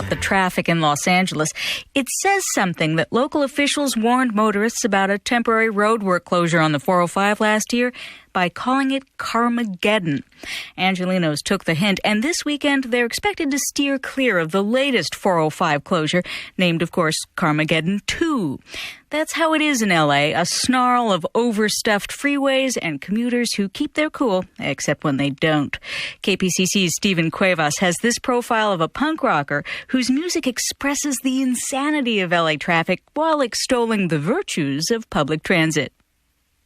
the traffic in Los Angeles. It says something that local officials warned motorists about a temporary roadwork closure on the 405 last year by calling it Carmageddon. Angelenos took the hint, and this weekend they're expected to steer clear of the latest 405 closure, named, of course, Carmageddon 2. That's how it is in L.A., a snarl of overstuffed freeways and commuters who keep their cool, except when they don't. KPCC's Stephen Cuevas has this profile of a punk rocker whose music expresses the insanity of L.A. traffic while extolling the virtues of public transit.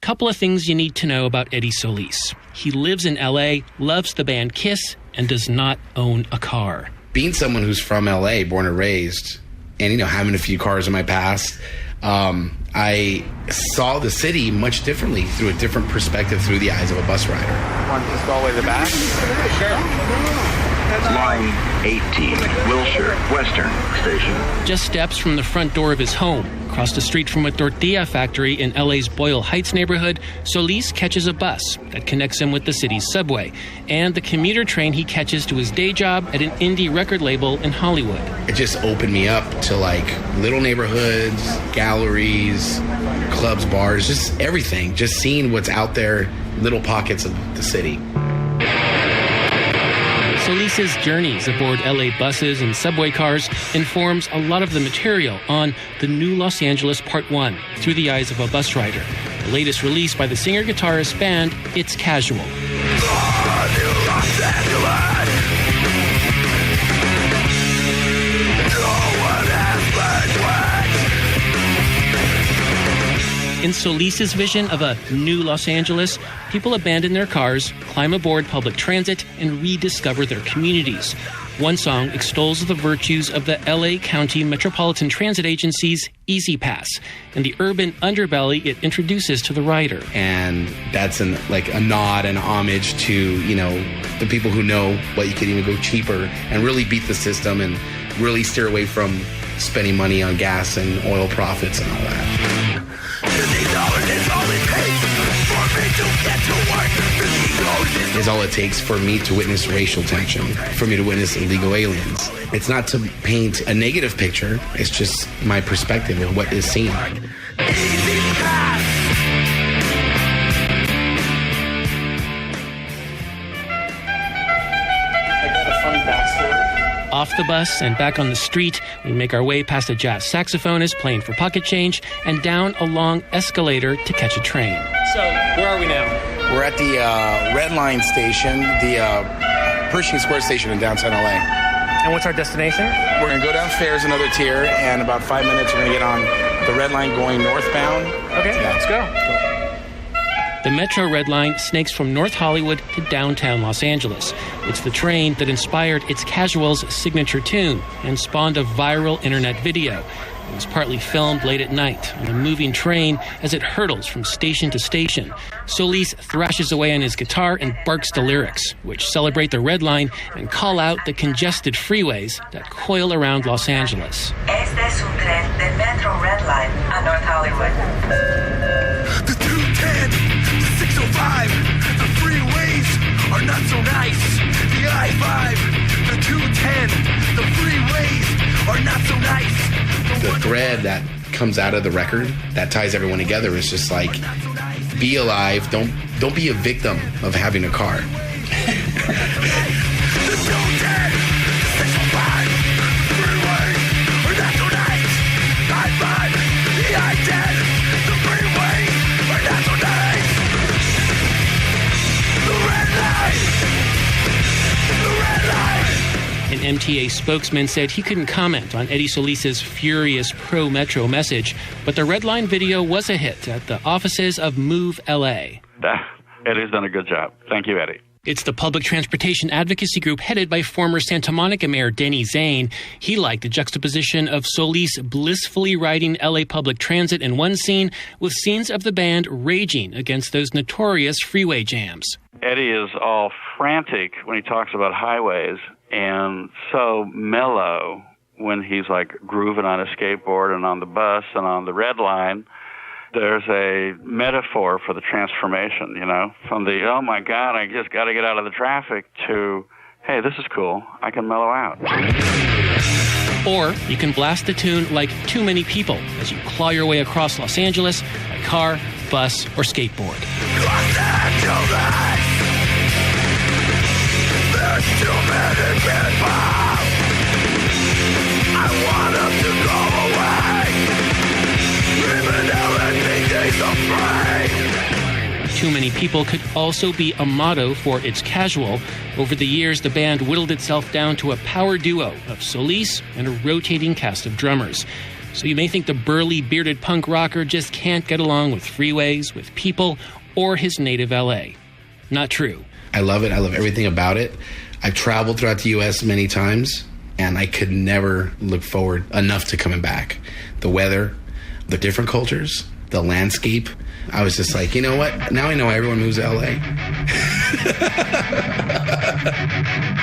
Couple of things you need to know about Eddie Solis. He lives in L.A., loves the band Kiss, and does not own a car. Being someone who's from L.A., born and raised, and, having a few cars in my past, I saw the city much differently, through a different perspective, through the eyes of a bus rider. Want to go all the way to the back? Sure. Line 18, Wilshire, Western Station. Just steps from the front door of his home, across the street from a tortilla factory in LA's Boyle Heights neighborhood, Solis catches a bus that connects him with the city's subway and the commuter train he catches to his day job at an indie record label in Hollywood. It just opened me up to little neighborhoods, galleries, clubs, bars, just everything. Just seeing what's out there, little pockets of the city. Solis's journeys aboard LA buses and subway cars informs a lot of the material on The New Los Angeles Part 1, Through the Eyes of a Bus Rider, the latest release by the singer-guitarist band It's Casual. In Solis's vision of a new Los Angeles, people abandon their cars, climb aboard public transit, and rediscover their communities. One song extols the virtues of the LA County Metropolitan Transit Agency's Easy Pass and the urban underbelly it introduces to the rider. And that's a nod and homage to, the people who know what you could even go cheaper and really beat the system and really steer away from spending money on gas and oil profits and all that. Is all it takes for me to witness racial tension, for me to witness illegal aliens. It's not to paint a negative picture, it's just my perspective of what is seen. Off the bus and back on the street, we make our way past a jazz saxophonist playing for pocket change and down a long escalator to catch a train. So, where are we now? We're at the Red Line station, the Pershing Square station in downtown LA. And what's our destination? We're going to go downstairs another tier, and about 5 minutes we're going to get on the Red Line going northbound. Okay, let's go. The Metro Red Line snakes from North Hollywood to downtown Los Angeles. It's the train that inspired It's Casual's signature tune and spawned a viral internet video. It was partly filmed late at night on a moving train as it hurtles from station to station. Solis thrashes away on his guitar and barks the lyrics, which celebrate the Red Line and call out the congested freeways that coil around Los Angeles. Este es un tren del Metro Red Line a North Hollywood. The 210, the 605, the freeways are not so nice. The I-5, the 210, the freeways are not so nice. The thread that comes out of the record that ties everyone together is just be alive. Don't be a victim of having a car. An MTA spokesman said he couldn't comment on Eddie Solis's furious pro-Metro message, but the Red Line video was a hit at the offices of Move LA. Eddie's done a good job. Thank you, Eddie. It's the public transportation advocacy group headed by former Santa Monica Mayor Denny Zane. He liked the juxtaposition of Solis blissfully riding LA public transit in one scene with scenes of the band raging against those notorious freeway jams. Eddie is all frantic when he talks about highways and so mellow when he's grooving on a skateboard and on the bus and on the Red Line. There's a metaphor for the transformation, from the, oh my God, I just got to get out of the traffic to, hey, this is cool, I can mellow out. Or you can blast the tune like Too Many People as you claw your way across Los Angeles by car, bus, or skateboard. Los Angeles, there's too many people. I want them to go away, even though it means they're afraid. Too Many People could also be a motto for It's Casual. Over the years, the band whittled itself down to a power duo of Solis and a rotating cast of drummers. So you may think the burly, bearded punk rocker just can't get along with freeways, with people, or his native LA. Not true. I love it. I love everything about it. I've traveled throughout the U.S. many times, and I could never look forward enough to coming back. The weather, the different cultures, the landscape. I was just like, you know what? Now I know everyone moves to LA.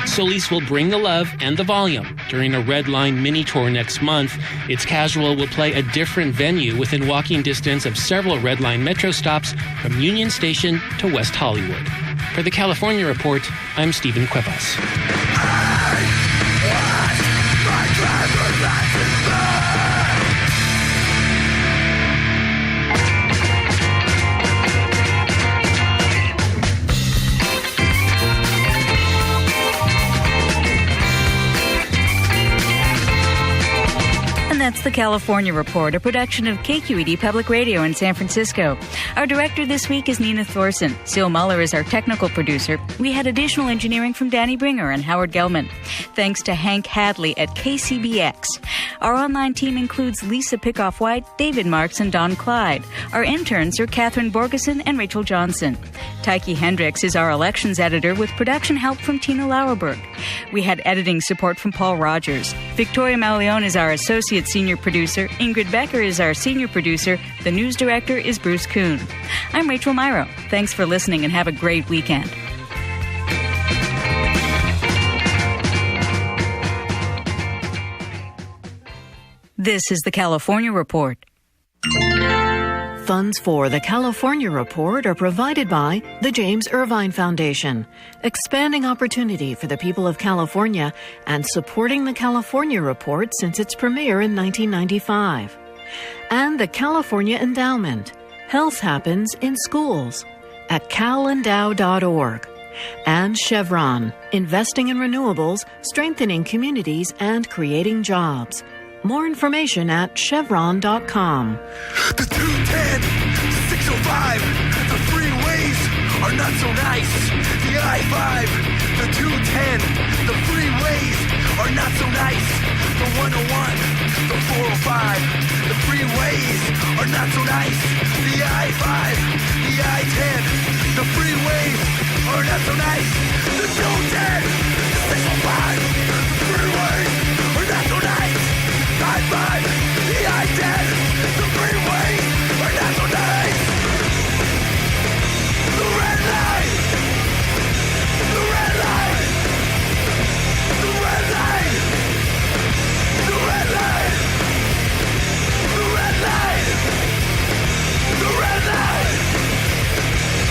Solis will bring the love and the volume during a Red Line mini tour next month. It's Casual will play a different venue within walking distance of several Red Line metro stops from Union Station to West Hollywood. For the California Report, I'm Stephen Cuevas. That's the California Report, a production of KQED Public Radio in San Francisco. Our director this week is Nina Thorson. Seal Muller is our technical producer. We had additional engineering from Danny Bringer and Howard Gelman. Thanks to Hank Hadley at KCBX. Our online team includes Lisa Pickoff-White, David Marks, and Don Clyde. Our interns are Catherine Borgeson and Rachel Johnson. Tyke Hendricks is our elections editor with production help from Tina Lauerberg. We had editing support from Paul Rogers. Victoria Malione is our associate senior producer. Ingrid Becker is our senior producer. The news director is Bruce Kuhn. I'm Rachel Myro. Thanks for listening and have a great weekend. This is the California Report. Funds for the California Report are provided by the James Irvine Foundation, expanding opportunity for the people of California and supporting the California Report since its premiere in 1995. And the California Endowment. Health happens in schools at calendow.org. And Chevron, investing in renewables, strengthening communities, and creating jobs. More information at chevron.com. The 210, the 605, the freeways are not so nice. The I-5, the 210, the freeways are not so nice. The 101, the 405, the freeways are not so nice. The I-5, the I-10, the freeways are not so nice. The 210, the 605, the freeways are not so nice. I-5, the I-10, the freeways are not so nice. The red line, the red line, the red line, the red line, the red line, the red line,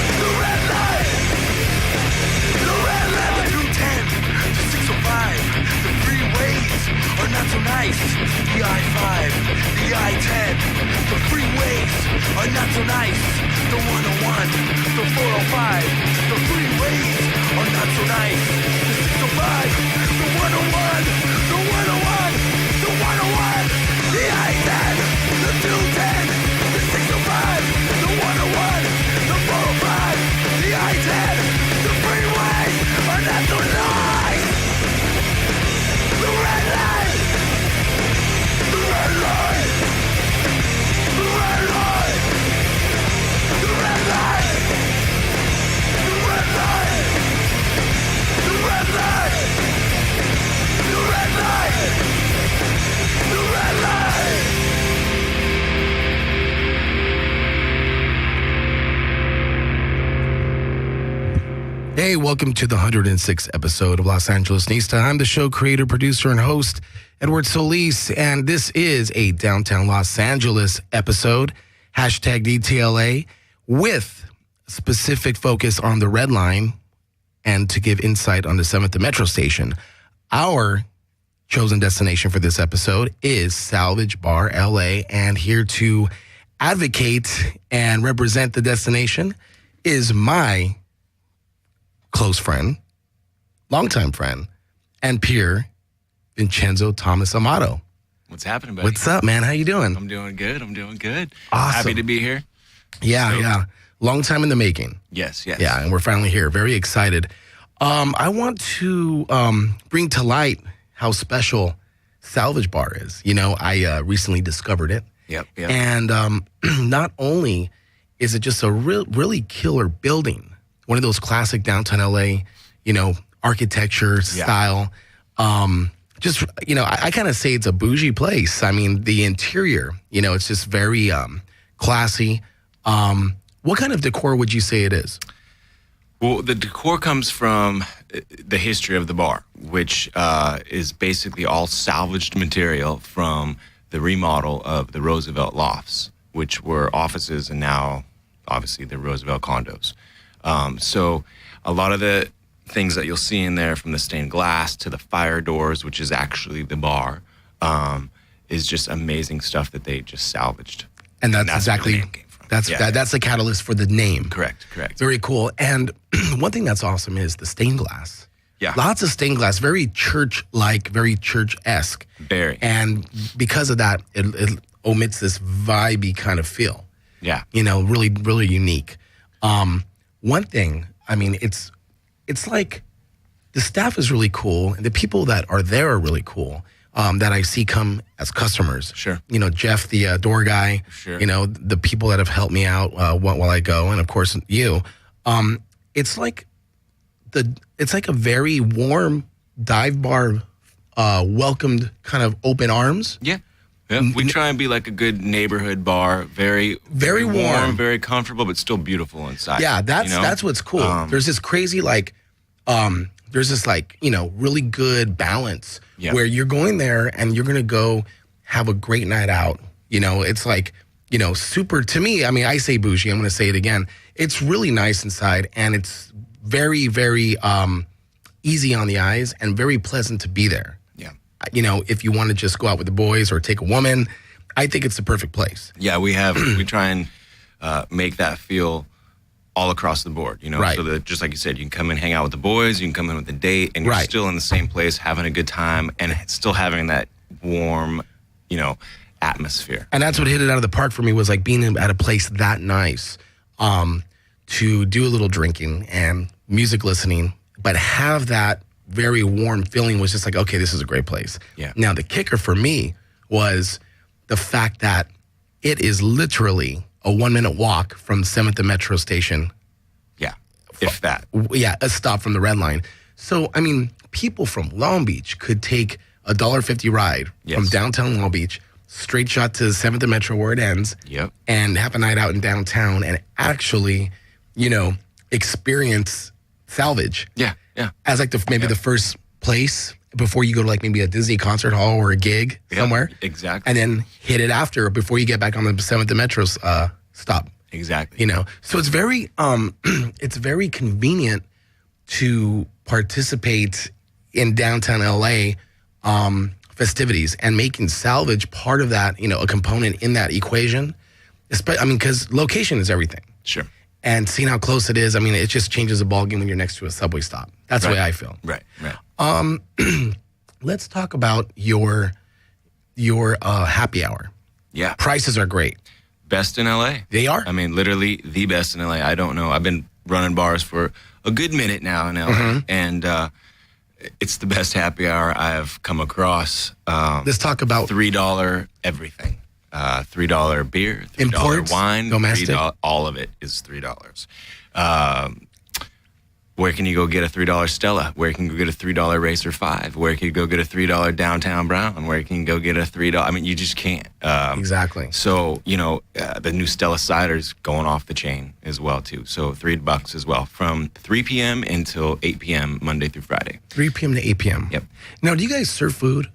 the red line, the red line. The 210, the 605, the freeways are not so nice. The I-5, the I-10, the freeways are not so nice. The 101, the 405, the freeways are not so nice. The 605, the 101, the 101, the 101, the I-10, the 210, the 605, the 101, the 405, the I-10, the freeways are not so nice. The red line, the red line, the red line, the red line, the red line, the red line, the red line, the red line. Hey, welcome to the 106th episode of Los Angeles Nista. I'm the show creator, producer, and host, Edward Solis, and this is a downtown Los Angeles episode, hashtag DTLA, with specific focus on the Red Line and to give insight on the 7th and Metro Station. Our chosen destination for this episode is Salvage Bar LA, and here to advocate and represent the destination is my close friend, longtime friend, and peer, Vincenzo Thomas Amato. What's happening, buddy? What's up, man? How you doing? I'm doing good. Awesome. Happy to be here. Yeah. Long time in the making. Yes. Yeah, and we're finally here. Very excited. I want to bring to light how special Salvage Bar is. You know, I recently discovered it. Yep. And not only is it just a really killer building, one of those classic downtown LA, you know, architecture style. Just, you know, I kind of say it's a bougie place. I mean, the interior, you know, it's just very classy. What kind of decor would you say it is? Well, the decor comes from the history of the bar, which is basically all salvaged material from the remodel of the Roosevelt lofts, which were offices and now, obviously, the Roosevelt condos. So a lot of the things that you'll see in there, from the stained glass to the fire doors, which is actually the bar, is just amazing stuff that they just salvaged. And that's exactly... That's the catalyst for the name. Correct. Very cool. And one thing that's awesome is the stained glass. Yeah. Lots of stained glass, very church-like, very church-esque. Very. And because of that, it omits this vibey kind of feel. Yeah. You know, really, really unique. One thing, I mean, it's like the staff is really cool, and the people that are there are really cool. That I see come as customers. Sure. You know, Jeff, the door guy. Sure. You know, the people that have helped me out while I go, and of course you. It's like a very warm dive bar, welcomed kind of open arms. Yeah. We try and be like a good neighborhood bar, very warm, very comfortable, but still beautiful inside. Yeah, that's what's cool. There's this crazy really good balance where you're going there and you're going to go have a great night out. You know, it's like, you know, super, to me, I mean, I say bougie, I'm going to say it again. It's really nice inside, and it's very, very easy on the eyes and very pleasant to be there. Yeah. You know, if you want to just go out with the boys or take a woman, I think it's the perfect place. Yeah, we try and make that feel all across the board, you know, right. So that, just like you said, you can come and hang out with the boys, you can come in with a date, and you're still in the same place, having a good time, and still having that warm, you know, atmosphere. And that's what hit it out of the park for me, was like being at a place that nice to do a little drinking and music listening, but have that very warm feeling was just like, okay, this is a great place. Yeah. Now, the kicker for me was the fact that it is literally a 1-minute walk from 7th and Metro Station. Yeah, if that. Yeah, a stop from the Red Line. So, I mean, people from Long Beach could take a $1.50 ride from downtown Long Beach, straight shot to 7th and Metro where it ends, and have a night out in downtown and actually, you know, experience Salvage. Yeah. As like the first place before you go to like maybe a Disney concert hall or a gig somewhere. Exactly. And then hit it after before you get back on the 7th and Metro stop. Exactly. You know, so it's very it's very convenient to participate in downtown LA festivities, and making Salvage part of that, you know, a component in that equation. I mean, because location is everything. Sure. And seeing how close it is, I mean, it just changes the ballgame when you're next to a subway stop. That's the way I feel. Right. Let's talk about your happy hour. Yeah. Prices are great. Best in LA. They are? I mean, literally the best in LA. I don't know. I've been running bars for a good minute now in LA, and it's the best happy hour I have come across. Let's talk about $3 everything. $3 beer, $3 imports, wine, domestic. all of it is $3. Where can you go get a $3 Stella? Where can you go get a $3 Racer 5? Where can you go get a $3 Downtown Brown? Where can you go get a $3? I mean, you just can't. Exactly. So, you know, the new Stella cider's going off the chain as well, too. So $3 as well, from 3 p.m. until 8 p.m. Monday through Friday. 3 p.m. to 8 p.m. Yep. Now, do you guys serve food?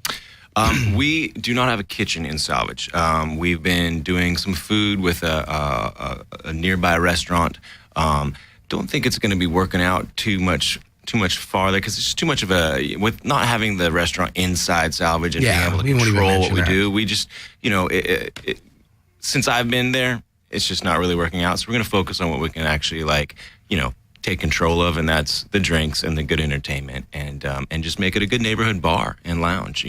We do not have a kitchen in Salvage. We've been doing some food with a nearby restaurant. Don't think it's going to be working out too much too much farther because it's just too much of with not having the restaurant inside salvage and being able to control what we do. We just, since I've been there, it's just not really working out. So we're going to focus on what we can actually take control of, and that's the drinks and the good entertainment, and just make it a good neighborhood bar and lounge.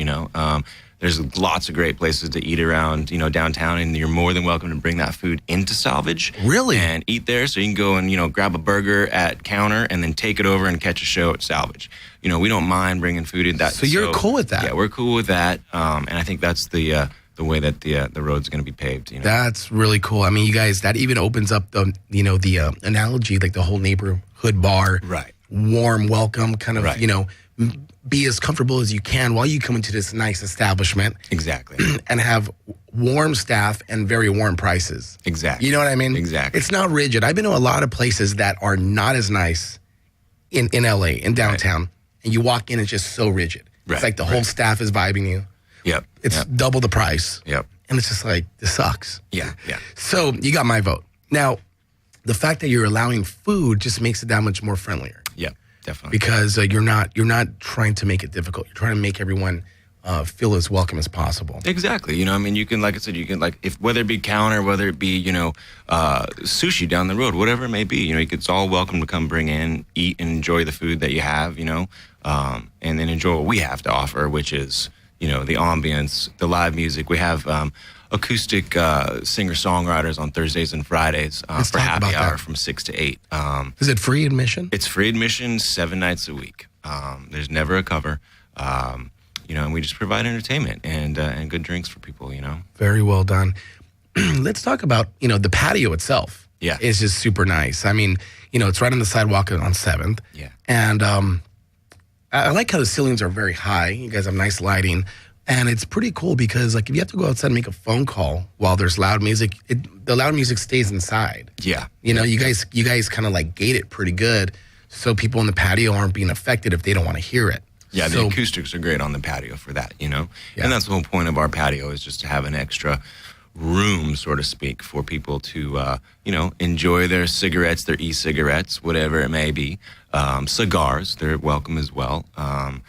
There's lots of great places to eat around, downtown, and you're more than welcome to bring that food into salvage. Really? And eat there. So you can go and, grab a burger at counter and then take it over and catch a show at salvage. We don't mind bringing food in that. So you're cool with that? Yeah, we're cool with that. And I think that's the way that the road's going to be paved. That's really cool. I mean, you guys, that even opens up the analogy, like the whole neighborhood bar. Right. Warm welcome, kind of, Right. Be as comfortable as you can while you come into this nice establishment. Exactly. And have warm staff and very warm prices. Exactly. You know what I mean? Exactly. It's not rigid. I've been to a lot of places that are not as nice in LA, in downtown, and you walk in, it's just so rigid. Right. It's like the whole staff is vibing you. Yep. It's double the price. Yep. And it's just like, this sucks. Yeah. So you got my vote. Now, the fact that you're allowing food just makes it that much more friendlier. Yep. Definitely. Because you're not trying to make it difficult. You're trying to make everyone feel as welcome as possible. Exactly. You can, like I said, if whether it be counter, whether it be, sushi down the road, whatever it may be, it's all welcome to come bring in, eat, and enjoy the food that you have, and then enjoy what we have to offer, which is, the ambience, the live music. We have acoustic singer-songwriters on Thursdays and Fridays for happy hour from 6 to 8. Is it free admission? It's free admission 7 nights a week. There's never a cover. And we just provide entertainment and good drinks for people, Very well done. Let's talk about, the patio itself. Yeah. It's just super nice. I mean, it's right on the sidewalk on 7th. Yeah. And I like how the ceilings are very high. You guys have nice lighting. And it's pretty cool because, if you have to go outside and make a phone call while there's loud music, the loud music stays inside. Yeah. You guys kind of gate it pretty good so people in the patio aren't being affected if they don't want to hear it. Yeah, the acoustics are great on the patio for that, Yeah. And that's the whole point of our patio is just to have an extra room, so to speak, for people to, enjoy their cigarettes, their e-cigarettes, whatever it may be. Cigars, they're welcome as well. And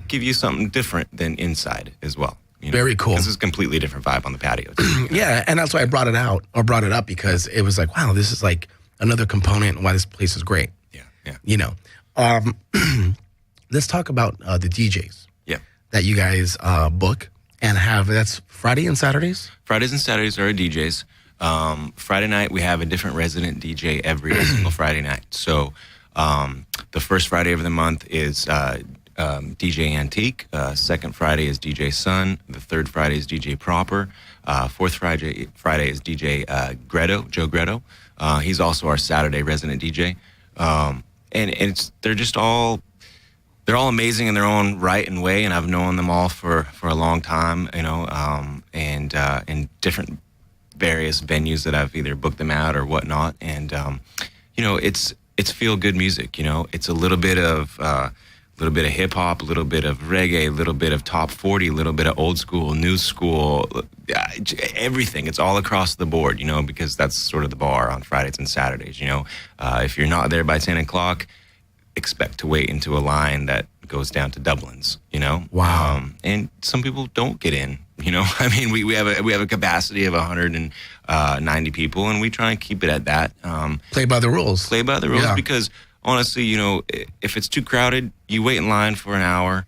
give you something different than inside as well. Very cool. This is a completely different vibe on the patio. Yeah, and that's why I brought it up because it was wow, this is another component and why this place is great. Yeah. Let's talk about the DJs. Yeah. That you guys book and have. That's Friday and Saturdays? Fridays and Saturdays are our DJs. Friday night, we have a different resident DJ every single Friday night. So the first Friday of the month is DJ Antique. Second Friday is DJ Sun. The third Friday is DJ Proper. Fourth Friday is DJ Joe Gretto. He's also our Saturday resident DJ. And they're all amazing in their own right and way, and I've known them all for a long time, and in different various venues that I've either booked them out or whatnot. And it's feel good music. It's a little bit of hip hop, a little bit of reggae, a little bit of top 40, a little bit of old school, new school, everything. It's all across the board, because that's sort of the bar on Fridays and Saturdays. If you're not there by 10 o'clock, expect to wait into a line that goes down to Dublin's, Wow. And some people don't get in, I mean, we have a capacity of 190 people, and we try and keep it at that. Play by the rules. Play by the rules, because honestly, if it's too crowded, you wait in line for an hour,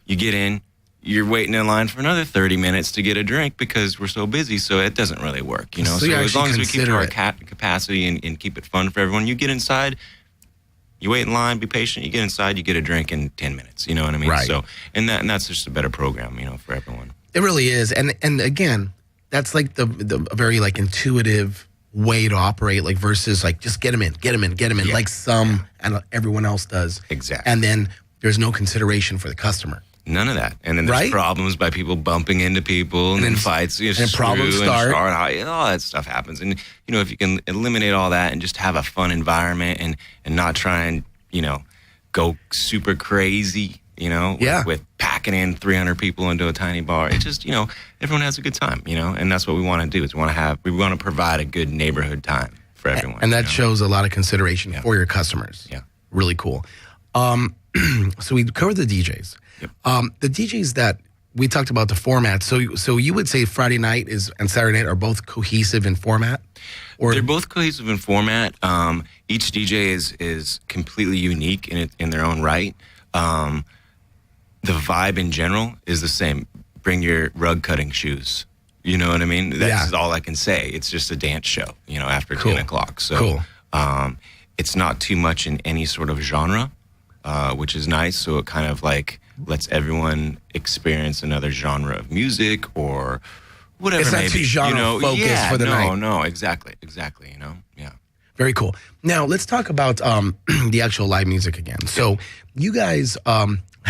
you get in, you're waiting in line for another 30 minutes to get a drink because we're so busy, so it doesn't really work, So as long as we keep our capacity and keep it fun for everyone, you get inside, you wait in line, be patient, you get inside, you get a drink in 10 minutes, you know what I mean? Right. So, and that's just a better program, for everyone. It really is. And again, that's the very intuitive way to operate, versus just get them in, Yeah. like some and everyone else does. Exactly. And then there's no consideration for the customer. None of that. And then there's problems by people bumping into people, and then fights. And problems start. All that stuff happens. And, if you can eliminate all that and just have a fun environment and not try and, go super crazy, with packing in 300 people into a tiny bar. It's just, everyone has a good time, and that's what we want to do is we want to provide a good neighborhood time for for everyone. And that shows a lot of consideration for your customers. Yeah. Really cool. So we covered the DJs. Yep. The DJs that we talked about the format. So you would say Friday night and Saturday night are both cohesive in format? Or they're both cohesive in format. Each DJ is completely unique in their own right. The vibe in general is the same. Bring your rug cutting shoes. You know what I mean? That's all I can say. It's just a dance show, after 10 o'clock. So it's not too much in any sort of genre, which is nice. So it kind of like lets everyone experience another genre of music or whatever. It's not too genre focused for the night. No, exactly, yeah. Very cool. Now let's talk about the actual live music again. So you guys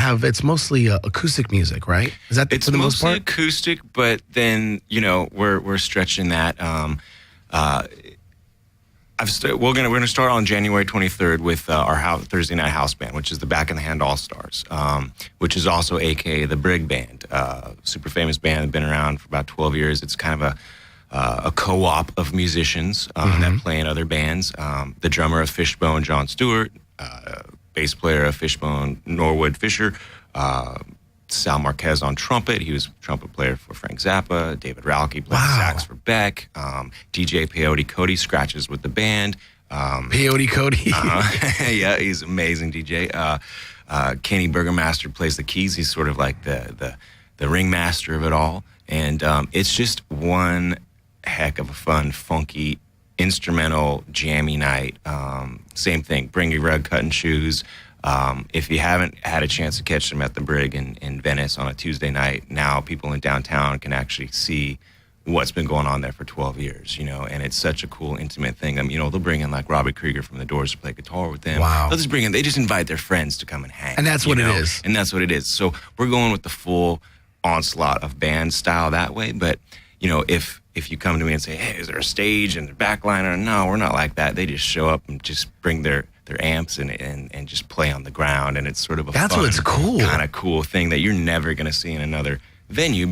it's mostly acoustic music, right? Is that it's for the most part? It's mostly acoustic, but then we're stretching that. We're gonna start on January 23rd with our Thursday night house band, which is the Back in the Hand All Stars, which is also AKA the Brig Band, super famous band, been around for about 12 years. It's kind of a co-op of musicians that play in other bands. The drummer of Fishbone, John Stewart, bass player of Fishbone, Norwood Fisher, Sal Marquez on trumpet. He was a trumpet player for Frank Zappa. David Ralke played sax for Beck. DJ Peyote Cody scratches with the band. Peyote Cody? Yeah, he's an amazing DJ. Kenny Burgermaster plays the keys. He's sort of like the ringmaster of it all. And it's just one heck of a fun, funky, instrumental, jammy night. Same thing. Bring your rug cutting shoes. If you haven't had a chance to catch them at the Brig in Venice on a Tuesday night, now people in downtown can actually see what's been going on there for 12 years, and it's such a cool, intimate thing. They'll bring in like Robbie Krieger from The Doors to play guitar with them. Wow. They just invite their friends to come and hang. And that's what it is. And that's what it is. So we're going with the full onslaught of band style that way. But, if you come to me and say, hey, is there a stage and a backliner? No, we're not like that. They just show up and just bring their amps and just play on the ground, and it's sort of That's fun, what's cool. kind of cool thing that you're never going to see in another venue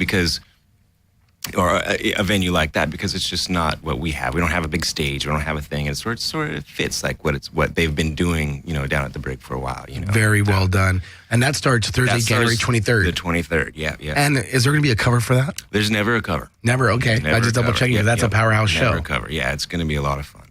or a venue like that, because it's just not what we have. We don't have a big stage. We don't have a thing. It sort of fits like what they've been doing, down at the Brig for a while. Very well done. And that starts Thursday, January 23rd. The 23rd, yeah. And is there going to be a cover for that? There's never a cover. Never? Okay. I just double checking. That's a powerhouse show. Never a cover. Yeah, it's going to be a lot of fun.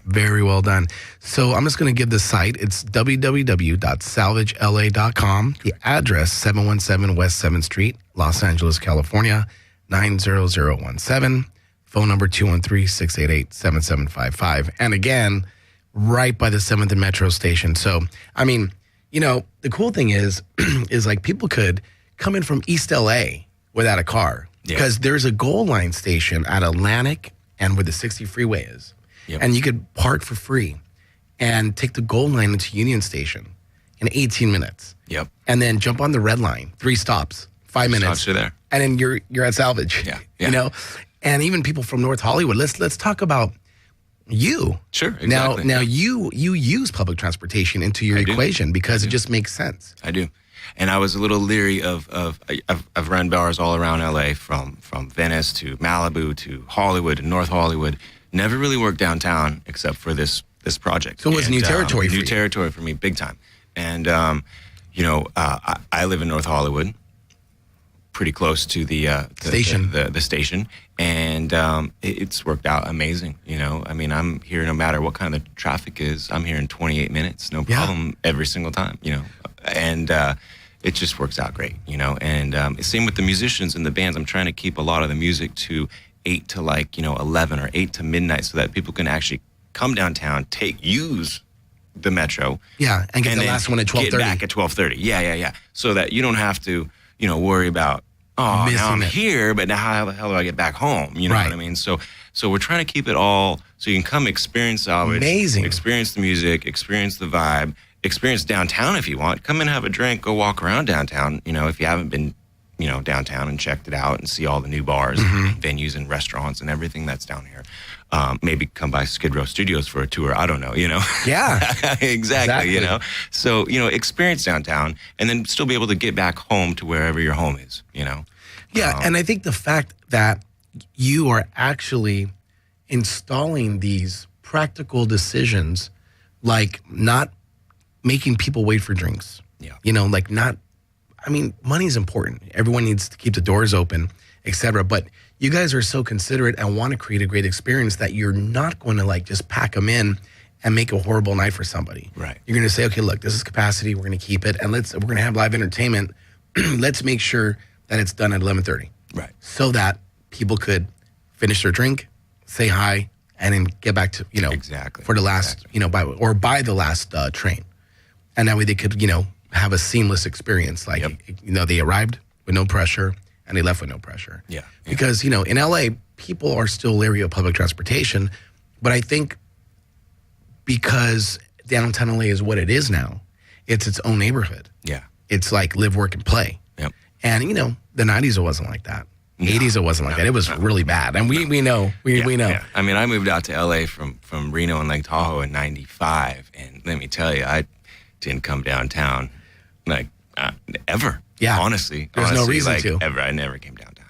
Very well done. So I'm just going to give the site. It's www.salvagela.com. The address, 717 West 7th Street, Los Angeles, California, 90017. Phone number 213-688-7755. And again, right by the 7th and Metro station. So, the cool thing is like people could come in from East LA without a car because there's a goal line station at Atlantic and where the 60 freeway is. Yep. And you could park for free and take the gold line into Union Station in 18 minutes. Yep. And then jump on the red line, 3 stops, 5 minutes. Stops, you're there. And then you're at Salvage. Yeah. And even people from North Hollywood. Let's talk about you. Sure, exactly. Now you use public transportation into your equation because it just makes sense. I do. And I was a little leery of I've run bars all around LA from Venice to Malibu to Hollywood and North Hollywood. Never really worked downtown except for this project. So it was new territory for you. New territory for me, big time. And, I live in North Hollywood, pretty close to the station. The station. And it's worked out amazing, I'm here no matter what kind of the traffic is. I'm here in 28 minutes, no problem, every single time, And it just works out great, And same with the musicians and the bands. I'm trying to keep a lot of the music to 8 to 11 or 8 to midnight so that people can actually come downtown, use the Metro. Yeah, and get the last one at 12:30. Get back at 12:30. Yeah. So that you don't have to, worry about, now I'm here, but now how the hell do I get back home? You know what I mean? So we're trying to keep it all so you can come experience Salvage. Amazing. Experience the music, experience the vibe, experience downtown if you want. Come and have a drink, go walk around downtown, if you haven't been downtown and checked it out and see all the new bars and venues and restaurants and everything that's down here. Maybe come by Skidrow Studios for a tour. I don't know, Yeah. exactly. So, experience downtown and then still be able to get back home to wherever your home is, Yeah, and I think the fact that you are actually installing these practical decisions, like not making people wait for drinks. Yeah. You know, like money is important. Everyone needs to keep the doors open, etc. But you guys are so considerate and want to create a great experience that you're not going to like just pack them in and make a horrible night for somebody. Right. You're going to say, okay, look, this is capacity. We're going to keep it, and we're going to have live entertainment. Let's make sure that it's done at 11:30. Right. So that people could finish their drink, say hi, and then get back to, exactly for the last, by the last train. And that way they could, have a seamless experience. Like, they arrived with no pressure and they left with no pressure. Yeah. Because, in LA, people are still leery of public transportation. But I think because downtown LA is what it is now, it's its own neighborhood. Yeah. It's like live, work, and play. Yep. And, the 90s, it wasn't like that. 80s, it wasn't like that. It was really bad. And we know. We know. Yeah. I mean, I moved out to LA from Reno and Lake Tahoe in 95. And let me tell you, I didn't come downtown like ever. Yeah. Honestly. There's no reason like, to. Ever. I never came downtown.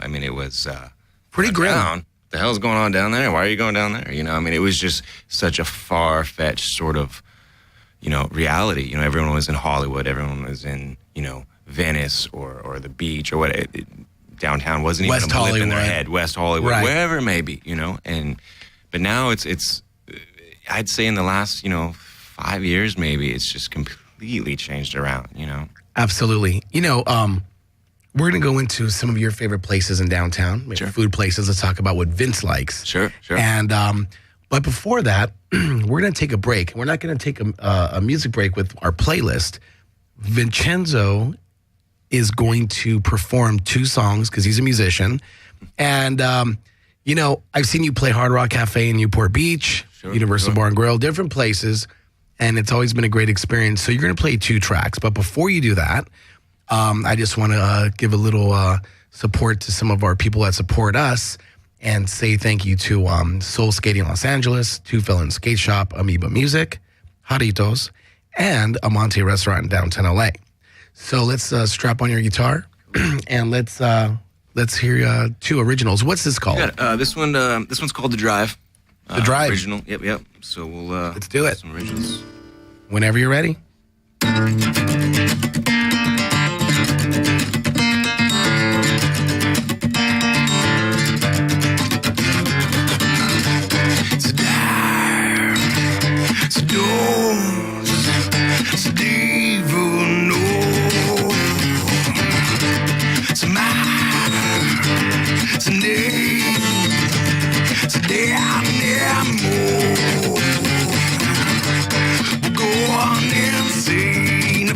I mean, it was pretty grim. Down. The hell's going on down there? Why are you going down there? I mean, it was just such a far-fetched sort of, reality. Everyone was in Hollywood. Everyone was in, Venice or the beach or what. Downtown wasn't even West a blip Hollywood. in their head. West Hollywood, right. Wherever it may be, but now it's I'd say in the last, 5 years maybe, it's just completely changed around, Absolutely. We're going to go into some of your favorite places in downtown, maybe food places. Let's talk about what Vince likes. Sure. And, but before that, we're going to take a break. We're not going to take a music break with our playlist. Vincenzo is going to perform 2 songs because he's a musician. And, I've seen you play Hard Rock Cafe in Newport Beach, Universal Bar and Grill, different places. And it's always been a great experience. So you're going to play 2 tracks. But before you do that, I just want to give a little support to some of our people that support us and say thank you to Soul Skating Los Angeles, Two Felon Skate Shop, Amoeba Music, Jaritos, and Amante Restaurant in downtown LA. So let's strap on your guitar and let's hear 2 originals. What's this called? Yeah, this one's called The Drive. The Drive. Original. Yep. So we'll let's do it. Some originals. Whenever you're ready. Go on and sing the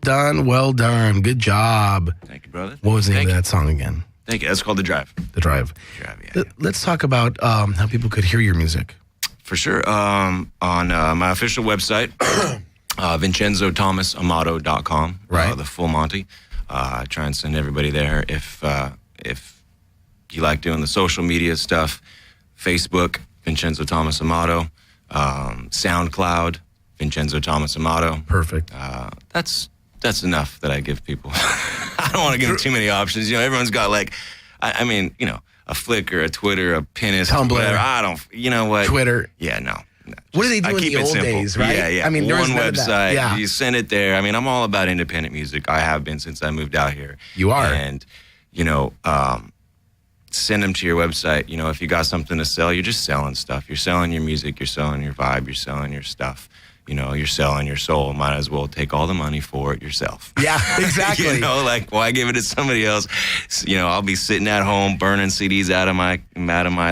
done. Well done. Good job. Thank you, brother. What was the name of that song again? Thank you. That's called The Drive. The Drive. Yeah. Let's talk about how people could hear your music. For sure. On my official website, VincenzoThomasAmato.com. Right. The full Monty. I try and send everybody there. If you like doing the social media stuff, Facebook, Vincenzo Thomas Amato. SoundCloud, Vincenzo Thomas Amato. Perfect. That's enough that I give people. I don't want to give them too many options. You know, everyone's got like, I mean, you know, a Flickr, a Twitter, a Pinterest, Tumblr. whatever. I don't, you know what? Twitter. Yeah, no. What do they do in the old days, right? Yeah. I mean, there was one none of that. website. Yeah. You send it there. I mean, I'm all about independent music. I have been since I moved out here. You are. And, you know, send them to your website. You know, if you got something to sell, you're just selling stuff. You're selling your music. You're selling your vibe. You're selling your stuff. You know, you're selling your soul. Might as well take all the money for it yourself. Yeah, exactly. You know, like, why give it to somebody else? You know, I'll be sitting at home burning CDs out of my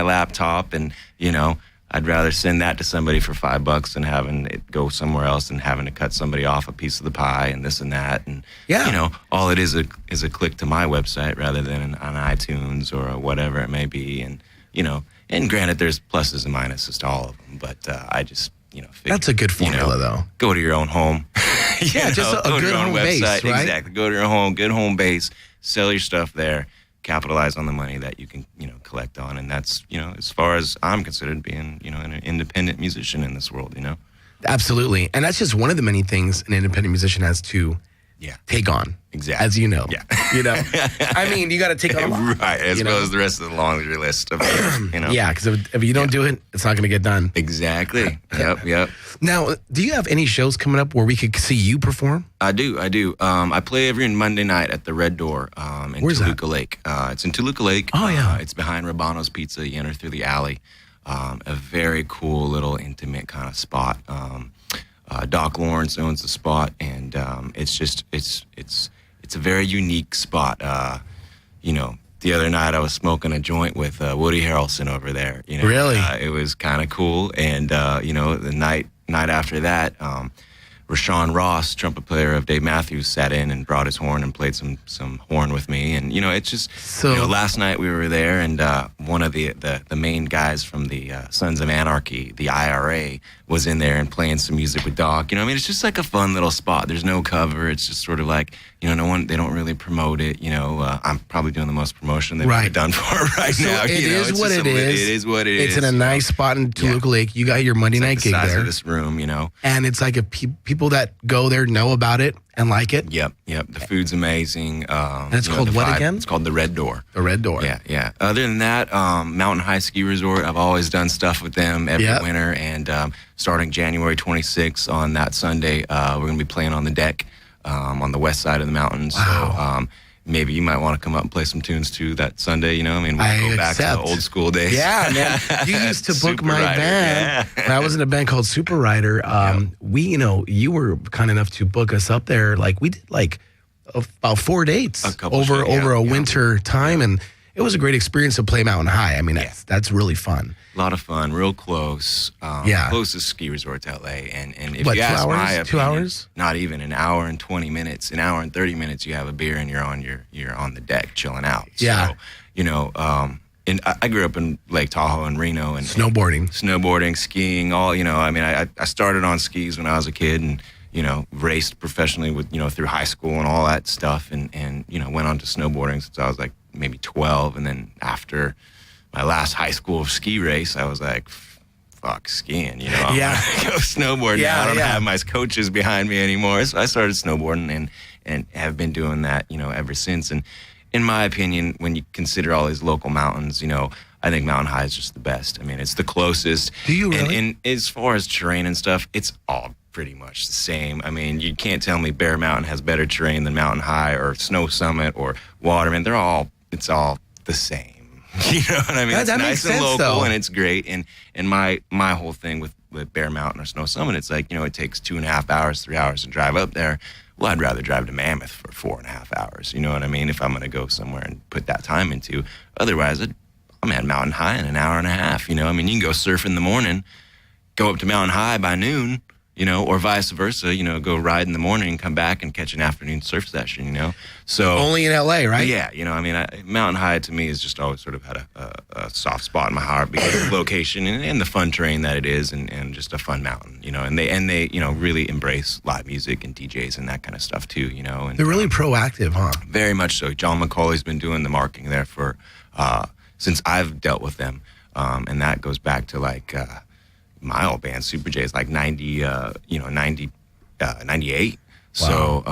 laptop, and, you know, I'd rather send that to somebody for $5 than having it go somewhere else and having to cut somebody off a piece of the pie and this and that. And, you know, all it is a click to my website rather than on iTunes or whatever it may be. And, you know, and granted, there's pluses and minuses to all of them, but I just, you know, figure, that's a good formula, though. Go to your own home. Yeah, just a good home base, right? Exactly. Go to your home, good home base, sell your stuff there, capitalize on the money that you can, you know, collect on. And that's, you know, as far as I'm considered being, you know, an independent musician in this world, you know? Absolutely. And that's just one of the many things an independent musician has to take on. Exactly. As you know. Yeah. You know, I mean, you got to take on a lot. Right. As well as the rest of the laundry list of, you know. Yeah, because if you don't do it, it's not going to get done. Exactly. Yep. Now, do you have any shows coming up where we could see you perform? I do. I play every Monday night at the Red Door in Where's Toluca Lake. It's in Toluca Lake. Oh, yeah. It's behind Rabano's Pizza. You enter through the alley. A very cool little intimate kind of spot. Doc Lawrence owns the spot, and it's a very unique spot. You know, the other night I was smoking a joint with Woody Harrelson over there. You know, really? It was kind of cool. And you know, the night after that, Rashawn Ross, trumpet player of Dave Matthews, sat in and brought his horn and played some horn with me. And you know, it's just you know, last night we were there, and one of the main guys from the Sons of Anarchy, the IRA, was in there and playing some music with Doc. You know, I mean, it's just like a fun little spot. There's no cover. It's just sort of like, you know, they don't really promote it. You know, I'm probably doing the most promotion they've ever done for it right now. It is what it is. It is what it is. It's in a nice spot in Toluca Lake. You got your Monday night gig the size there. Of this room, you know. And it's like people that go there know about it and like it. Yep. The food's amazing. And it's called what again? It's called the Red Door. The Red Door. Yeah. Other than that, Mountain High Ski Resort, I've always done stuff with them every winter. And starting January 26th on that Sunday, we're going to be playing on the deck on the west side of the mountains. Wow. So maybe you might want to come up and play some tunes too that Sunday. You know, I mean, we'll go back to the old school days. Yeah, man. You used to book my band. When I was in a band called Super Rider. We, you know, you were kind enough to book us up there. Like we did like about 4 dates over a winter time, and it was a great experience to play Mountain High. I mean, that's really fun. A lot of fun, real close. Closest ski resort to LA. And if you ask my opinion, 2 hours? Not even an hour and 20 minutes, an hour and 30 minutes. You have a beer and you're on the deck chilling out. Yeah. So, you know, and I grew up in Lake Tahoe and Reno and snowboarding, skiing, all. You know, I mean, I started on skis when I was a kid and, you know, raced professionally with, you know, through high school and all that stuff, and you know, went on to snowboarding since I was like maybe 12, and then after my last high school ski race, I was like, fuck skiing, you know, I'm gonna go snowboard now. I don't have my coaches behind me anymore. So I started snowboarding and have been doing that, you know, ever since. And in my opinion, when you consider all these local mountains, you know, I think Mountain High is just the best. I mean, it's the closest. Do you really? And as far as terrain and stuff, it's all pretty much the same. I mean, you can't tell me Bear Mountain has better terrain than Mountain High or Snow Summit or Waterman. It's all the same. You know what I mean? It's nice and local, and it's great. And my whole thing with Bear Mountain or Snow Summit, it's like, you know, it takes 2.5 hours, 3 hours to drive up there. Well, I'd rather drive to Mammoth for 4.5 hours. You know what I mean? If I'm going to go somewhere and put that time into. Otherwise, I'm at Mountain High in an hour and a half. You know, I mean, you can go surf in the morning, go up to Mountain High by noon, you know, or vice versa, you know, go ride in the morning and come back and catch an afternoon surf session, you know. So only in LA, right? Yeah, you know, I mean, Mountain High to me has just always sort of had a soft spot in my heart because of the location and the fun terrain that it is, and just a fun mountain, you know. And they you know, really embrace live music and DJs and that kind of stuff too, you know. And they're really proactive, huh? Very much so. John McCauley's been doing the marketing there for since I've dealt with them, and that goes back to like. My old band, Super J, is like 98. Wow. So,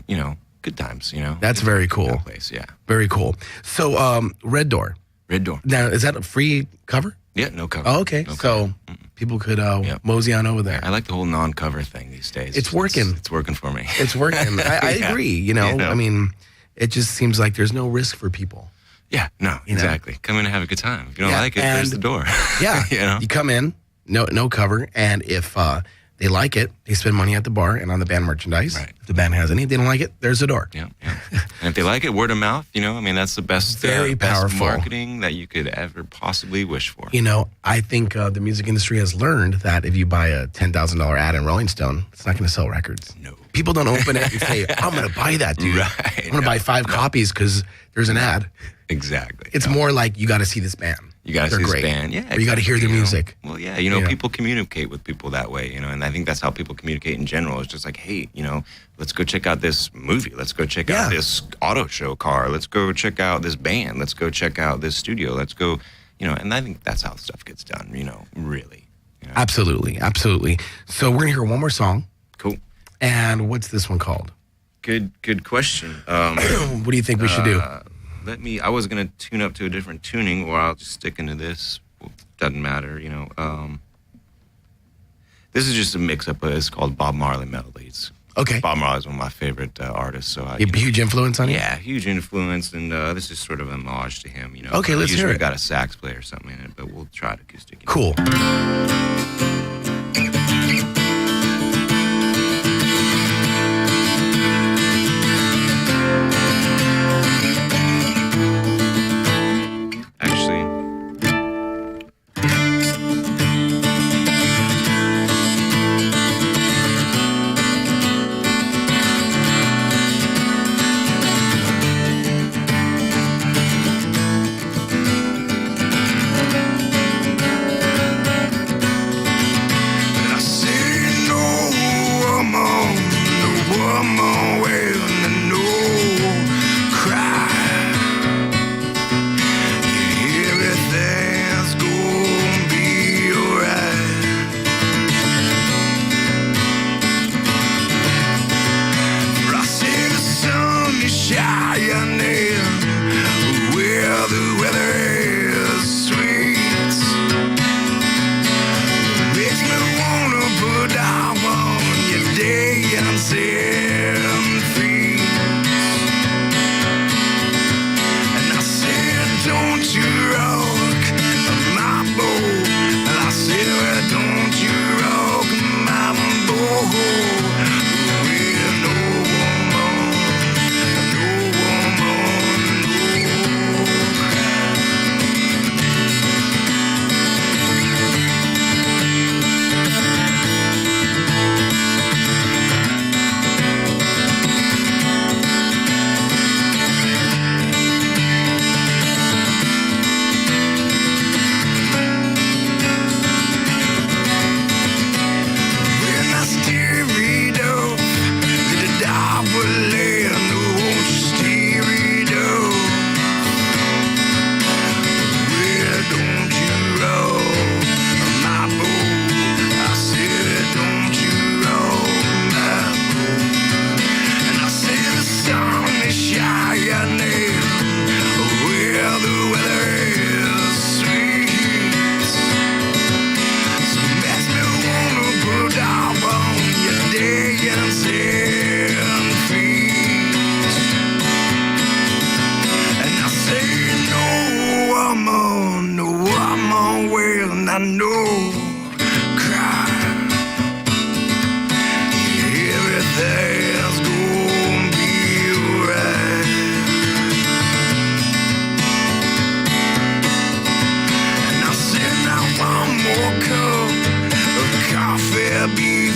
you know, good times, you know. That's very cool. Place, yeah. Very cool. So, Red Door. Red Door. Now, is that a free cover? Yeah, no cover. Oh, okay. No so, cover. people could mosey on over there. I like the whole non-cover thing these days. It's working. It's working for me. It's working. I agree, you know. I mean, it just seems like there's no risk for people. Yeah, no, exactly. Come in and have a good time. If you don't like it, there's the door. Yeah. You know? You come in. No cover, and if they like it, they spend money at the bar and on the band merchandise. Right. If the band has any, if they don't like it, there's the door. Yeah. And if they like it, word of mouth, you know, I mean, that's the best, Very best powerful marketing that you could ever possibly wish for. You know, I think the music industry has learned that if you buy a $10,000 ad in Rolling Stone, it's not going to sell records. No. People don't open it and say, I'm going to buy that, dude. Right. I'm going to buy 5 copies because there's an ad. Exactly. It's more like you got to see this band. You got to see this band, yeah. Or you got to hear their music. Well, yeah, you know, people communicate with people that way, you know, and I think that's how people communicate in general. It's just like, hey, you know, let's go check out this movie. Let's go check out this auto show car. Let's go check out this band. Let's go check out this studio. Let's go, you know, and I think that's how stuff gets done, you know, really. You know? Absolutely. So we're going to hear one more song. Cool. And what's this one called? Good question. What do you think we should do? I was going to tune up to a different tuning, or I'll just stick into this. Doesn't matter, you know. This is just a mix-up. It's called Bob Marley Melodies. Okay. Bob Marley is one of my favorite artists. So Huge influence on you? Yeah, huge influence, and this is sort of an homage to him, you know. Okay, let's hear it. Usually got a sax player or something in it, but we'll try it acoustic. Cool.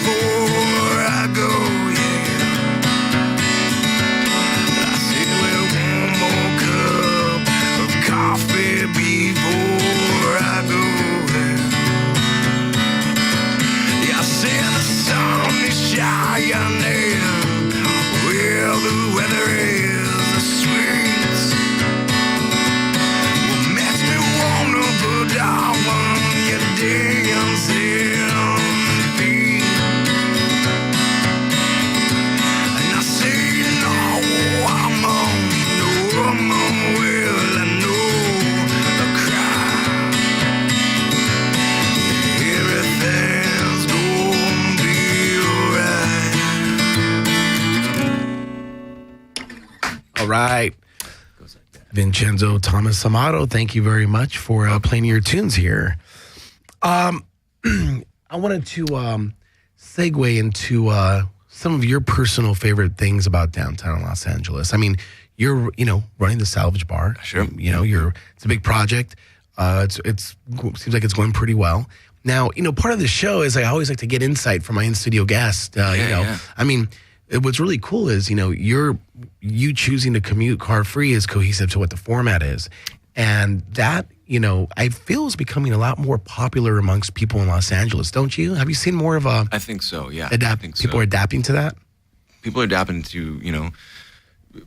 before I go, yeah. I said, well, one more cup of coffee before I go, yeah. Yeah, I said the sun is shining, well, the weather is sweet. What makes me wanna put down on your dancing feet? And I say, no, I'm on, well, I know I cry. Everything's gonna be alright. All right. Vincenzo Thomas Amato, thank you very much for playing your tunes here. I wanted to segue into some of your personal favorite things about downtown Los Angeles. I mean, you're running the Salvage Bar. Sure. It's a big project. It seems like it's going pretty well. Now, part of the show is I always like to get insight from my in-studio guest. I mean, what's really cool is, you choosing to commute car-free is cohesive to what the format is. And that, I feel is becoming a lot more popular amongst people in Los Angeles, don't you? Have you seen more of a... I think so, yeah. People are adapting to that? People are adapting to,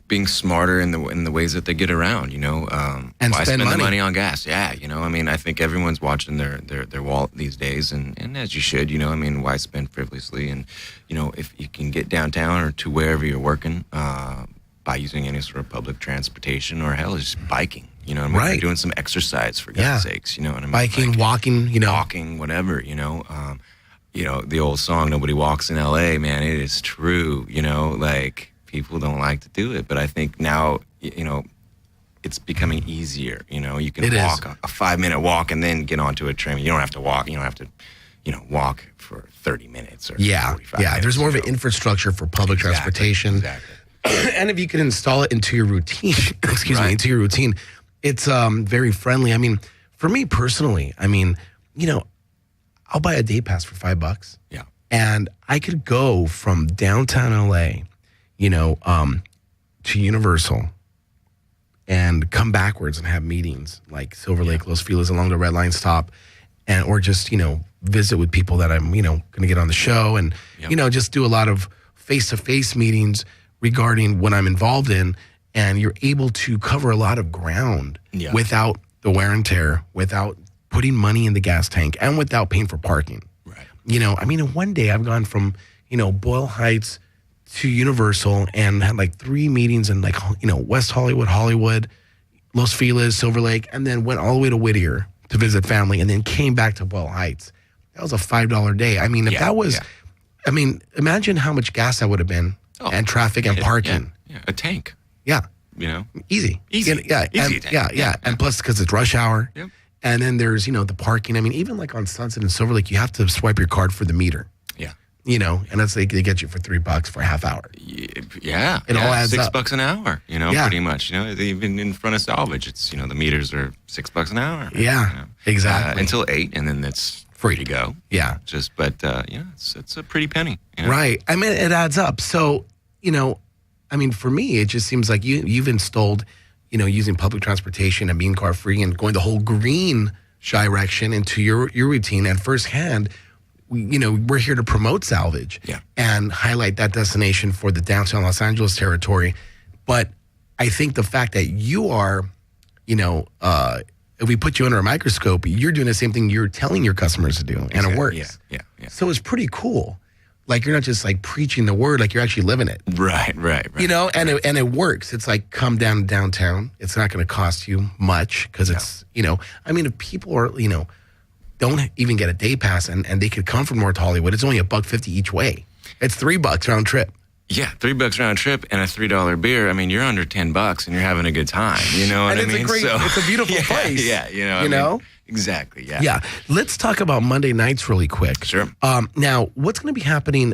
being smarter in the ways that they get around, and why spend money. the money on gas? Yeah, I mean, I think everyone's watching their wallet these days, and as you should, I mean, why spend frivolously? And, if you can get downtown or to wherever you're working by using any sort of public transportation or hell, just biking, Right. doing some exercise for God's sakes, what I mean? Biking, walking, Walking, whatever, the old song, Nobody Walks in L.A., man, it is true, people don't like to do it, but I think now, it's becoming easier. You can walk a 5-minute walk and then get onto a train. You don't have to walk. You don't have to, walk for 30 minutes or 45 minutes. There's more of an infrastructure for public transportation. Exactly. And if you can install it into your routine, it's very friendly. I mean, for me personally, I'll buy a day pass for $5. Yeah. And I could go from downtown LA, to Universal and come backwards and have meetings like Silver Lake, Los Feliz along the Red Line stop, and or just, visit with people that I'm, going to get on the show and, just do a lot of face-to-face meetings regarding what I'm involved in. And you're able to cover a lot of ground without the wear and tear, without putting money in the gas tank, and without paying for parking. Right. In one day I've gone from, Boyle Heights to Universal and had like 3 meetings in West Hollywood, Los Feliz, Silver Lake, and then went all the way to Whittier to visit family and then came back to Boyle Heights. That was a $5 day. I mean, if that was, imagine how much gas that would have been and traffic and parking. Yeah. A tank. Yeah. Easy. And plus because it's rush hour. Yep. And then there's, the parking. I mean, even like on Sunset and Silver Lake, you have to swipe your card for the meter. Yeah. And that's they get you for $3 for a half hour. Yeah. It all adds up. $6 an hour, pretty much. Even in front of Salvage, it's, the meters are $6 an hour. Yeah, exactly. Until 8, and then that's free to go. Yeah. It's a pretty penny. Right. I mean, it adds up. So, for me, it just seems like you've installed, using public transportation and being car free and going the whole green direction into your routine and firsthand. We're here to promote Salvage and highlight that destination for the downtown Los Angeles territory. But I think the fact that you are, if we put you under a microscope, you're doing the same thing you're telling your customers to do, and it works. Yeah. So it's pretty cool. Like you're not just like preaching the word, like you're actually living it. Right. And it works. It's like come down to downtown. It's not going to cost you much because it's, if people are, don't even get a day pass and they could come from North Hollywood, it's only $1.50 each way. It's $3 round trip. Yeah, $3 round trip and a $3 beer. I mean, you're under $10 and you're having a good time. You know what I mean? It's a beautiful place. Yeah, exactly. Yeah. Yeah. Let's talk about Monday nights really quick. Sure. Now, what's going to be happening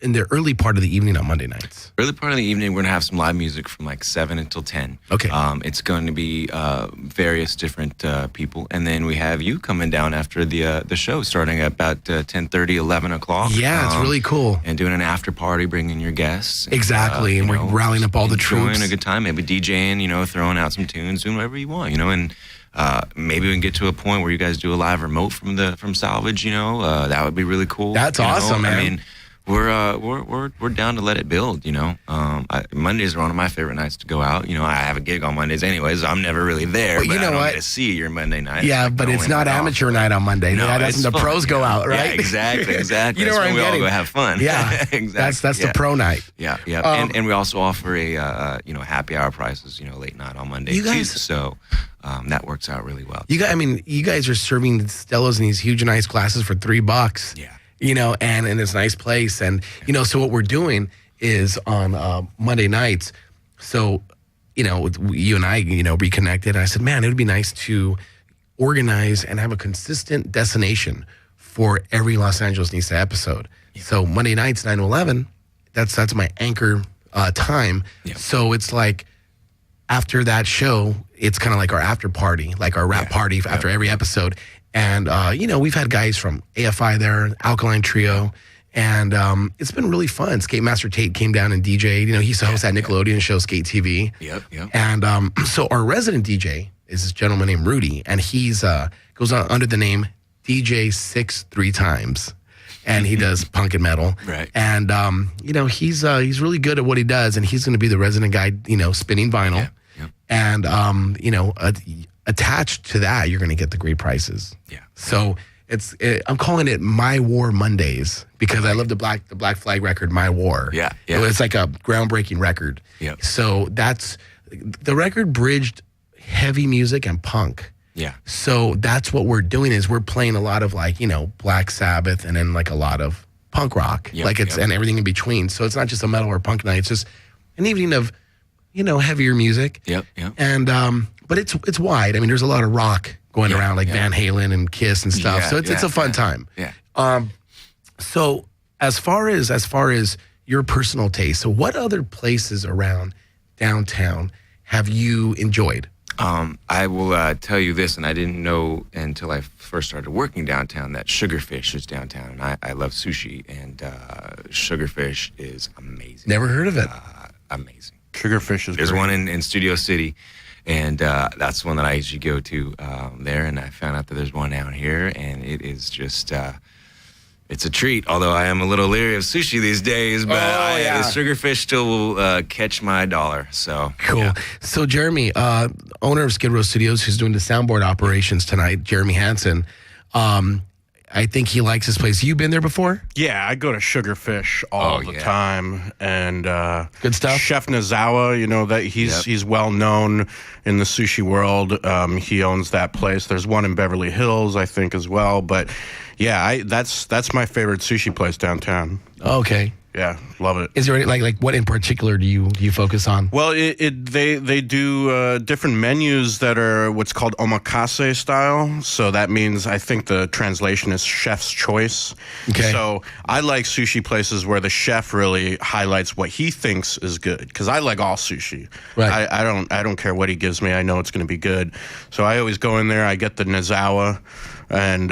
in the early part of the evening on Monday nights? Early part of the evening, we're going to have some live music from like 7 until 10. Okay. It's going to be various different people. And then we have you coming down after the show, starting at about 10:30, 11 o'clock. Yeah, it's really cool. And doing an after party, bringing your guests. Exactly. And we're rallying up all the troops. Enjoying a good time, maybe DJing, throwing out some tunes, doing whatever you want, and maybe we can get to a point where you guys do a live remote from Salvage, that would be really cool. That's awesome, man. I mean, we're down to let it build, Mondays are one of my favorite nights to go out. I have a gig on Mondays anyways. I'm never really there, but I don't get to see your Monday night. Yeah, but it's not amateur night on Monday. No, the pros go out, right? Yeah, exactly. You know where I'm getting. We all go have fun. Yeah, exactly. That's the pro night. Yeah. And we also offer a happy hour prices, late night on Monday too. So that works out really well. You guys are serving Stellos in these huge nice glasses for $3. Yeah. And in this nice place. And, so what we're doing is on Monday nights. So, you and I, reconnected. I said, man, it would be nice to organize and have a consistent destination for every Los Angeles Nista episode. Yeah. So Monday nights, 9 to 11, that's my anchor time. Yeah. So it's like after that show, it's kind of like our after party, like our rap party after every episode. And, we've had guys from AFI there, Alkaline Trio, and it's been really fun. Skate Master Tate came down and DJ'd. He used to host that Nickelodeon show, Skate TV. Yep. And so our resident DJ is this gentleman named Rudy, and he's goes on under the name DJ 6 3 times. And he does punk and metal. Right. And, he's really good at what he does, and he's going to be the resident guy, spinning vinyl. Yep. And, attached to that, you're going to get the great prices. Yeah. So I'm calling it My War Mondays because I love the Black Flag record, My War. Yeah. It's like a groundbreaking record. Yeah. So the record bridged heavy music and punk. Yeah. So that's what we're doing is we're playing a lot of Black Sabbath and then a lot of punk rock. Yep, and everything in between. So it's not just a metal or punk night. It's just an evening of, heavier music. Yep. And but it's wide. I mean, there's a lot of rock going around, Van Halen and Kiss and stuff. So it's a fun time. Yeah. So as far as your personal taste, so what other places around downtown have you enjoyed? I will tell you this, and I didn't know until I first started working downtown that Sugarfish is downtown, and I love sushi, and Sugarfish is amazing. Never heard of it. Amazing. Sugarfish is There's great. one in Studio City, and that's one that I usually go to there, and I found out that there's one down here, and it is just... it's a treat, although I am a little leery of sushi these days, but the Sugarfish still will catch my dollar. So cool. Yeah. So Jeremy, owner of Skidrow Studios, who's doing the soundboard operations tonight, Jeremy Hansen, I think he likes this place. You been there before? Yeah, I go to Sugarfish all the time, and good stuff. Chef Nozawa, that he's well known in the sushi world. He owns that place. There's one in Beverly Hills, I think, as well. But yeah, that's my favorite sushi place downtown. Okay. Yeah, love it. Is there any, like what in particular do you focus on? Well, they do different menus that are what's called omakase style. So that means, I think the translation is chef's choice. Okay. So I like sushi places where the chef really highlights what he thinks is good, because I like all sushi. Right. I don't care what he gives me. I know it's going to be good. So I always go in there. I get the Nozawa. And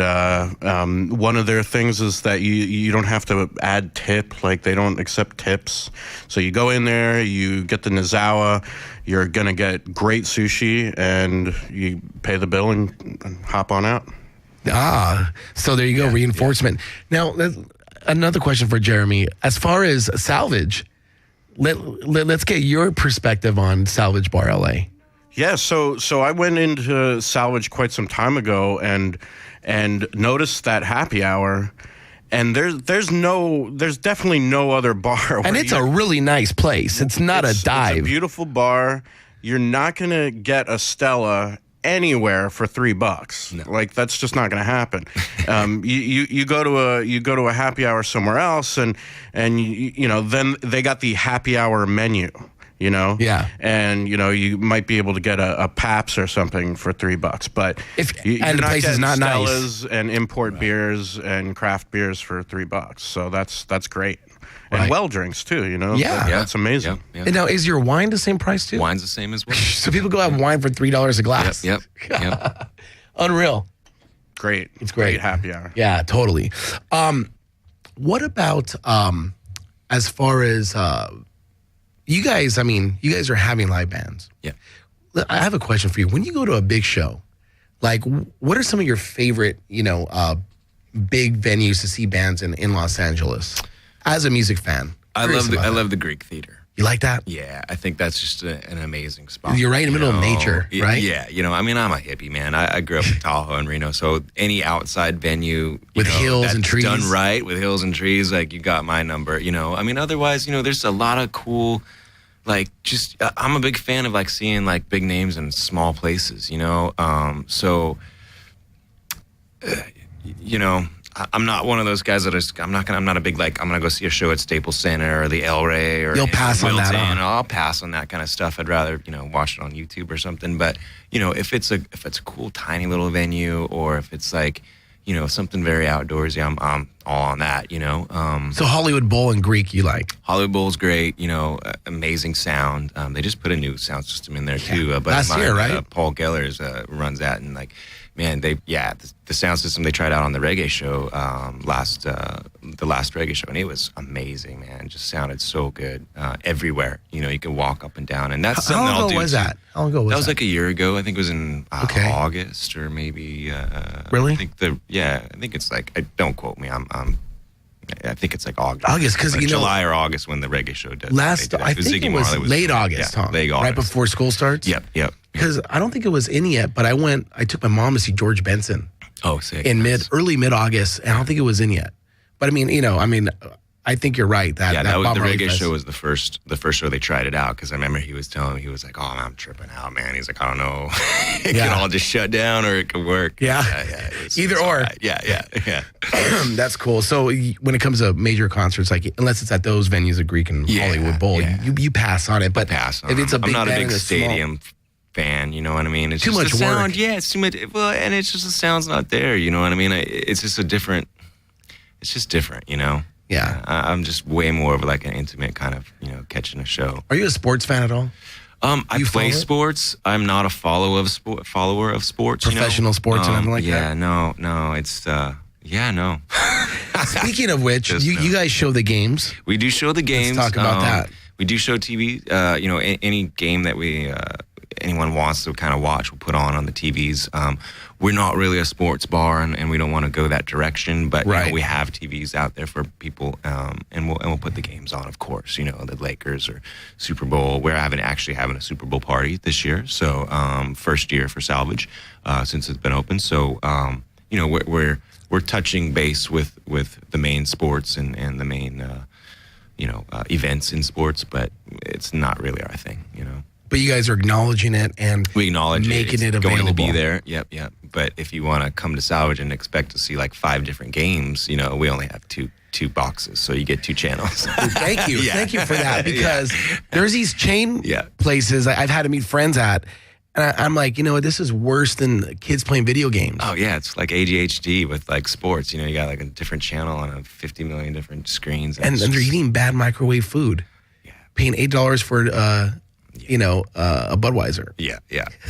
one of their things is that you don't have to add tip, like they don't accept tips. So you go in there, you get the Nozawa, you're going to get great sushi, and you pay the bill and hop on out. So there you go, reinforcement. Yeah. Now, another question for Jeremy. As far as Salvage, let's get your perspective on Salvage Bar LA. Yeah, so I went into Salvage quite some time ago and noticed that happy hour, and there's definitely no other bar. And it's a really nice place. It's not a dive. It's a beautiful bar. You're not gonna get a Stella anywhere for $3. No. Like, that's just not gonna happen. You go to a happy hour somewhere else, and then they got the happy hour menu. you know? Yeah. And, you know, you might be able to get a Pabst or something for $3, but and the place is not nice. Stellas and import beers and craft beers for $3. So that's great. Right. And well drinks too, you know? Yeah. That's amazing. Yeah. And now, is your wine the same price too? Wine's the same as well. So people go have wine for $3 a glass. Yep. Unreal. Great. It's great. Happy hour. Yeah, totally. What about as far as you guys? I mean, you guys are having live bands. Yeah. I have a question for you. When you go to a big show, like, what are some of your favorite, big venues to see bands in Los Angeles? As a music fan, I love the Greek Theater. You like that? Yeah, I think that's just an amazing spot. You're right in the middle of nature, right? Yeah, I'm a hippie, man. I grew up in Tahoe and Reno, so any outside venue with hills and trees, done right with hills and trees, like, you got my number. Otherwise, there's a lot of cool, like, just I'm a big fan of, like, seeing, like, big names in small places. I'm not one of those guys that I'm not a big, like, I'm gonna go see a show at Staples Center or the El Rey or you'll pass on that. I'll pass on that kind of stuff. I'd rather watch it on YouTube or something. But if it's a cool tiny little venue, or if it's like something very outdoorsy, I'm all on that. So Hollywood Bowl and Greek, you like? Hollywood Bowl's great. Amazing sound. They just put a new sound system in there too. But last year, right? Paul Gellers runs that, and, like, man, the sound system they tried out on the reggae show the last reggae show, and it was amazing, man. It just sounded so good everywhere. You could walk up and down, and that's something How long ago was that? How long ago was that? That was like a year ago. I think it was in August, or maybe. Really? I think it's like. Don't quote me. I think it's like August. August, because like July or August when the reggae show does. I think it was late August, huh? Late August, right before school starts. Yep. Because I don't think it was in yet, but I took my mom to see George Benson. Oh, sick. In early mid August, and I don't think it was in yet. But I think you're right. That was Bob the Marley reggae Fest. show was the first show they tried it out, because I remember he was telling me, he was like, "Oh, I'm tripping out, man." He's like, "I don't know, it could all just shut down or it could work." Yeah. Either or. Right. Yeah. That's cool. So when it comes to major concerts, like, unless it's at those venues, a Greek and Hollywood Bowl, you pass on it. But pass on if it's a big I'm not a band big and stadium fan, you know what I mean? It's too just much the sound. work. Yeah, it's too much. Well, and it's just the sound's not there. You know what I mean? It's just different. Yeah. I'm just way more of like an intimate kind of, catching a show. Are you a sports fan at all? I play sports. I'm not a follower of sports. Professional sports and anything like that? Yeah, no. It's, no. Speaking of which, you guys show the games. We do show the games. Let's talk about that. We do show TV. Any game that anyone wants to kind of watch, we'll put on the TVs. We're not really a sports bar, and we don't want to go that direction. But we have TVs out there for people, and we'll put the games on, of course. The Lakers or Super Bowl. We're actually having a Super Bowl party this year, so first year for Salvage since it's been open. So we're touching base with the main sports and the main events in sports, but it's not really our thing. But you guys are acknowledging it, and we acknowledge making it available. Going to be there. Yep. But if you want to come to Salvage and expect to see like 5 different games, we only have two boxes, so you get 2 channels. Thank you. Thank you for that, because there's these chain places I've had to meet friends at, and I'm like, this is worse than kids playing video games. Oh yeah, it's like ADHD with like sports. You got like a different channel on 50 million different screens, and they're eating bad microwave food. Yeah, paying $8 for a Budweiser. Yeah,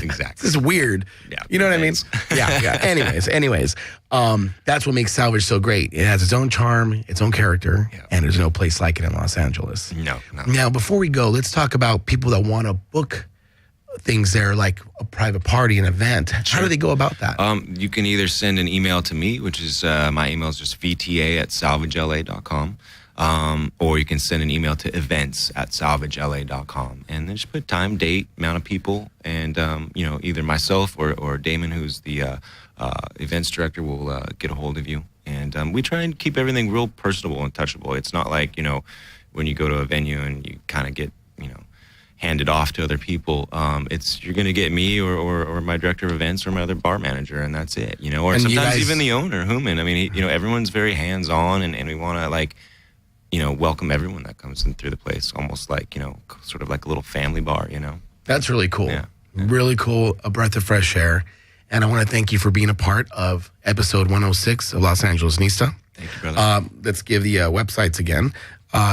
exactly. This is weird. Yeah, you know what I mean? Yeah. Anyways, that's what makes Salvage so great. It has its own charm, its own character, and there's no place like it in Los Angeles. No. Now, before we go, let's talk about people that want to book things there, like a private party, an event. Sure. How do they go about that? You can either send an email to me, which is my email is just vta@salvagela.com. Or you can send an email to events@salvagela.com, and then just put time, date, amount of people, and either myself or Damon, who's the events director, will get a hold of you. And we try and keep everything real personable and touchable. It's not like when you go to a venue and you kind of get handed off to other people. You're going to get me or my director of events or my other bar manager, and that's it. Or and sometimes even the owner, Human. I mean, everyone's very hands on, and we want to welcome everyone that comes in through the place, almost like, sort of like a little family bar, That's really cool. Yeah. Really cool. A breath of fresh air. And I want to thank you for being a part of episode 106 of Los Angeles Nista. Thank you, brother. Let's give the websites again.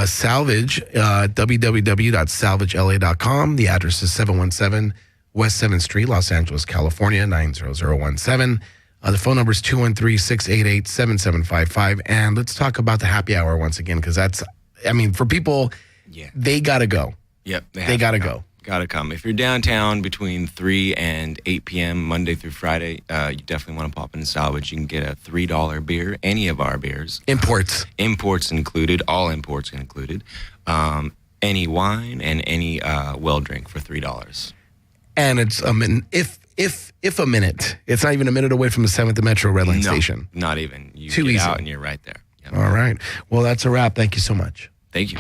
Salvage, www.salvagela.com. The address is 717 West 7th Street, Los Angeles, California, 90017. The phone number is 213-688-7755. And let's talk about the happy hour once again, because for people, they got to go. Yep. They got to go. Got to come. If you're downtown between 3 and 8 p.m. Monday through Friday, you definitely want to pop in Salvage. You can get a $3 beer, any of our beers. Imports included, all imports included. Any wine and any well drink for $3. And it's a minute, if a minute. It's not even a minute away from the 7th Metro Red Line station. Not even. You Too get easy. out and you're right there. Yep. All right. Well, that's a wrap. Thank you so much. Thank you.